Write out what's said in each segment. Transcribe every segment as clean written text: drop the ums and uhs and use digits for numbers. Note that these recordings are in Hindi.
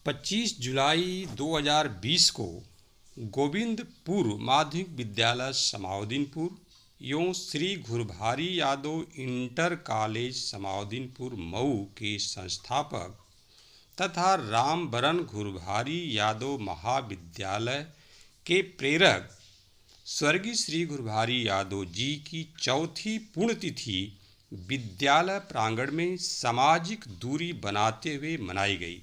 25 जुलाई 2020 को गोविंदपुर माध्यमिक विद्यालय समाउद्दीनपुर एवं श्री घुरभारी यादव इंटर कॉलेज समाउद्दीनपुर मऊ के संस्थापक तथा रामबरन घुरभारी यादव महाविद्यालय के प्रेरक स्वर्गीय श्री घुरभारी यादव जी की चौथी पुण्यतिथि विद्यालय प्रांगण में सामाजिक दूरी बनाते हुए मनाई गई,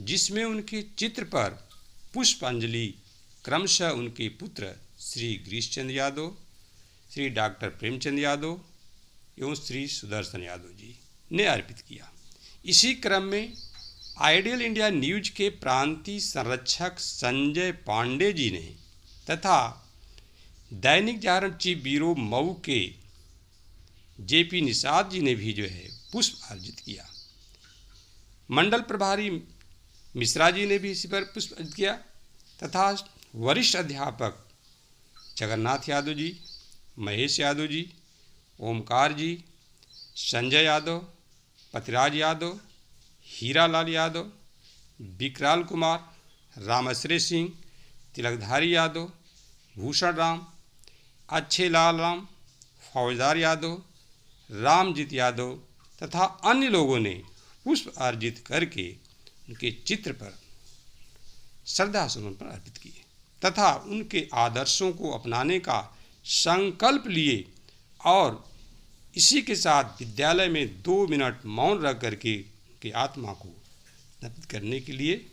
जिसमें उनके चित्र पर पुष्पांजलि क्रमशः उनके पुत्र श्री गिरीशचंद्र यादव, श्री डॉक्टर प्रेमचंद यादव एवं श्री सुदर्शन यादव जी ने अर्पित किया। इसी क्रम में आइडियल इंडिया न्यूज के प्रांतीय संरक्षक संजय पांडे जी ने तथा दैनिक जागरण चीफ ब्यूरो मऊ के जेपी निषाद जी ने भी पुष्प अर्जित किया। मंडल प्रभारी मिश्रा जी ने भी इसी पर पुष्प अर्जित किया तथा वरिष्ठ अध्यापक जगन्नाथ यादव जी, महेश यादव जी, ओमकार जी, संजय यादव, पतिराज यादव, हीरालाल यादव, विकराल कुमार, रामश्री सिंह, तिलकधारी यादव, भूषण राम, अच्छे लाल राम, फौजदार यादव, रामजीत यादव तथा अन्य लोगों ने पुष्प अर्जित करके उनके चित्र पर श्रद्धा सुमन पर अर्पित किए तथा उनके आदर्शों को अपनाने का संकल्प लिए और इसी के साथ विद्यालय में 2 मिनट मौन रख करके उनकी आत्मा को नपित करने के लिए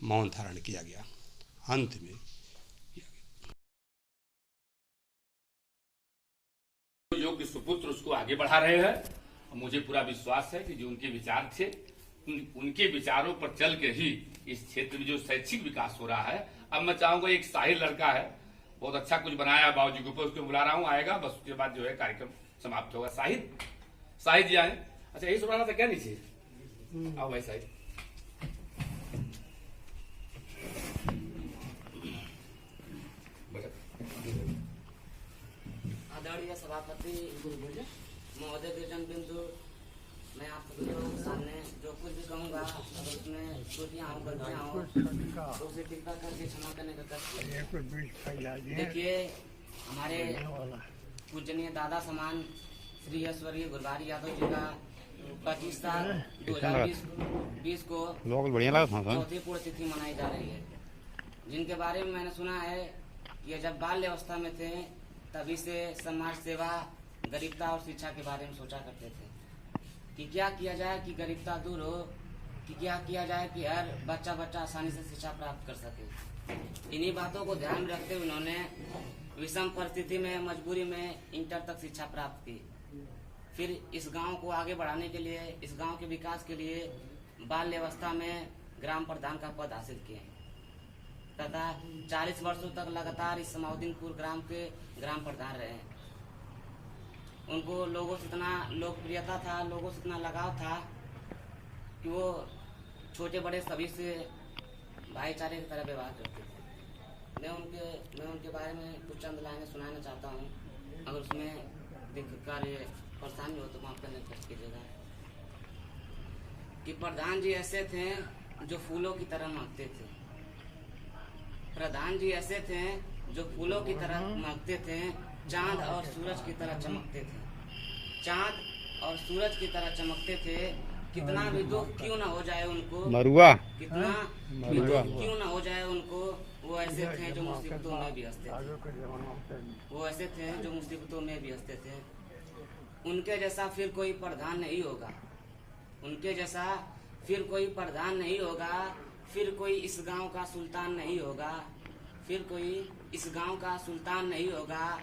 मौन धारण किया गया। अंत में योग्य सुपुत्र उसको आगे बढ़ा रहे हैं। मुझे पूरा विश्वास है कि जो उनके विचार थे उनके विचारों पर चल के ही इस क्षेत्र में जो शैक्षिक विकास हो रहा है। अब मैं चाहूंगा, एक साहिल लड़का है, बहुत अच्छा कुछ बनाया बाबूजी के ऊपर, उसको बुला रहा हूँ, आएगा, बस उसके बाद जो है कार्यक्रम समाप्त होगा। साहिद जी आए। अच्छा, यही सुनाना था क्या नीचे? आओ भाई साहिद। आदरणीय सभापति महोदय गिरिजन बिंदु, मैं आप सभी लोगों के सामने जो कुछ भी कहूँगा अगर उसमें त्रुटियाँ हो गलतियाँ हो तो उसे कृपा करके क्षमा करने का कष्ट। देखिए, हमारे पूजनीय दादा समान श्री स्वर्गीय घुरभारी यादव जी का 25 साल 2020 को चौथी पुण्यतिथि मनाई जा रही है, जिनके बारे में मैंने सुना है कि जब बाल्य अवस्था में थे तभी से समाज सेवा, गरीबता और शिक्षा के बारे में सोचा करते थे कि क्या किया जाए कि गरीबता दूर हो, कि क्या किया जाए कि हर बच्चा आसानी से शिक्षा प्राप्त कर सके। इन्हीं बातों को ध्यान में रखते हुए उन्होंने विषम परिस्थिति में, मजबूरी में इंटर तक शिक्षा प्राप्त की। फिर इस गांव को आगे बढ़ाने के लिए, इस गांव के विकास के लिए बाल्य अवस्था में ग्राम प्रधान का पद हासिल किए तथा 40 वर्षों तक लगातार इस समाउद्दीनपुर ग्राम के ग्राम प्रधान रहे। उनको लोगों से इतना लोकप्रियता था, लोगों से इतना लगाव था कि वो छोटे बड़े सभी से भाईचारे की तरह व्यवहार करते थे। मैं उनके बारे में कुछ चंद लाइनें सुनाना चाहता हूँ। अगर उसमें कार्य परेशानी हो तो माफ करने की कोशिश कीजिएगा। कि प्रधान जी ऐसे थे जो फूलों की तरह महकते थे। प्रधान जी ऐसे थे जो फूलों की तरह महकते थे, चांद और सूरज की तरह चमकते थे। चांद और सूरज की तरह चमकते थे। कितना भी दुख क्यों ना हो जाए उनको, कितना भी दुख क्यों ना हो जाए उनको, वो ऐसे थे जो मुसीबतों में भी हंसते थे। वो ऐसे थे जो मुसीबतों में भी हंसते थे। उनके जैसा फिर कोई प्रधान नहीं होगा, उनके जैसा फिर कोई प्रधान नहीं होगा, फिर कोई इस गांव का सुल्तान नहीं होगा, फिर कोई इस गांव का सुल्तान नहीं होगा।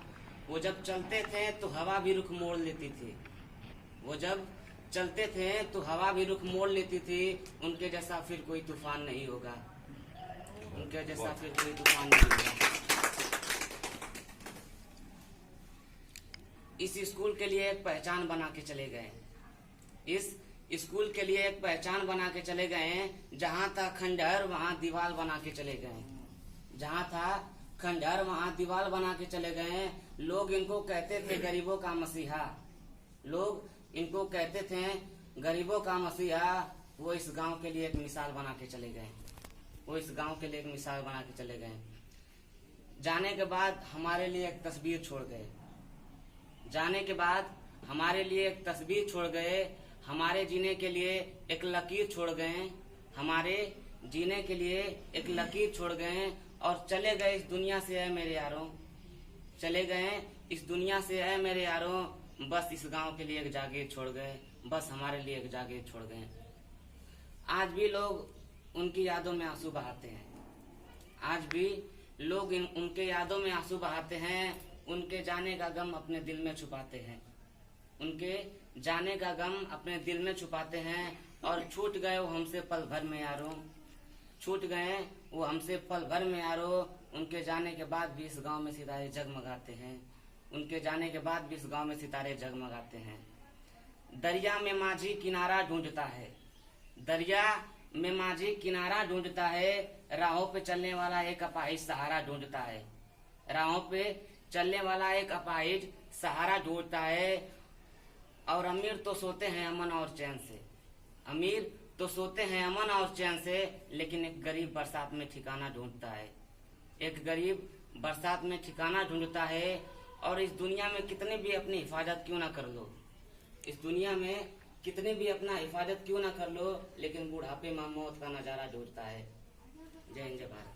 वो जब चलते थे तो हवा भी रुख मोड़ लेती थी। वो जब चलते थे तो हवा भी रुख मोड़ लेती थी। उनके जैसा फिर कोई तूफान नहीं होगा, उनके जैसा फिर कोई तूफान नहीं होगा। इस स्कूल के लिए एक पहचान बना के चले गए। इस स्कूल के लिए एक पहचान बना के चले गए। जहाँ था खंडहर वहाँ दीवार बना के चले गए। जहाँ था खंडहर वहाँ दीवार बना के चले गए। लोग इनको कहते थे गरीबों का मसीहा। लोग इनको कहते थे गरीबों का मसीहा। वो इस गांव के लिए एक मिसाल बना के चले गए। वो इस गांव के लिए एक मिसाल बना के चले गए। जाने के बाद हमारे लिए एक तस्वीर छोड़ गए। जाने के बाद हमारे लिए एक तस्वीर छोड़ गए। हमारे जीने के लिए एक लकीर छोड़ गए। हमारे जीने के लिए एक लकीर छोड़ गए और चले गए इस दुनिया से है मेरे यारों। चले गए इस दुनिया से है मेरे यारों। बस इस गांव के लिए एक जागीर छोड़ गए। बस हमारे लिए एक जागीर छोड़ गए। आज भी लोग उनकी यादों में आंसू बहाते हैं। आज भी लोग उनके यादों में आंसू बहाते हैं। उनके जाने का गम अपने दिल में छुपाते हैं। उनके जाने का गम अपने दिल में छुपाते हैं। और छूट गए वो हमसे पल भर में यारों। छूट गए वो हमसे पल भर में यारों। उनके जाने के बाद भी इस गांव में सितारे जगमगाते हैं। उनके जाने के बाद भी इस गांव में सितारे जगमगाते हैं। दरिया में माझी किनारा ढूंढता है। दरिया में माझी किनारा ढूंढता है। राहों पे चलने वाला एक अपाहिज सहारा ढूंढता है। राहों पे चलने वाला एक अपाहिज सहारा ढूंढता है। और अमीर तो सोते हैं अमन और चैन से। अमीर तो सोते हैं अमन और चैन से। लेकिन एक गरीब बरसात में ठिकाना ढूंढता है। एक गरीब बरसात में ठिकाना ढूंढता है। और इस दुनिया में कितने भी अपनी हिफाजत क्यों ना कर लो, इस दुनिया में कितने भी अपना हिफाजत क्यों ना कर लो, लेकिन बुढ़ापे में मौत का नजारा ढूंढता है। जय हिंद, जय भारत।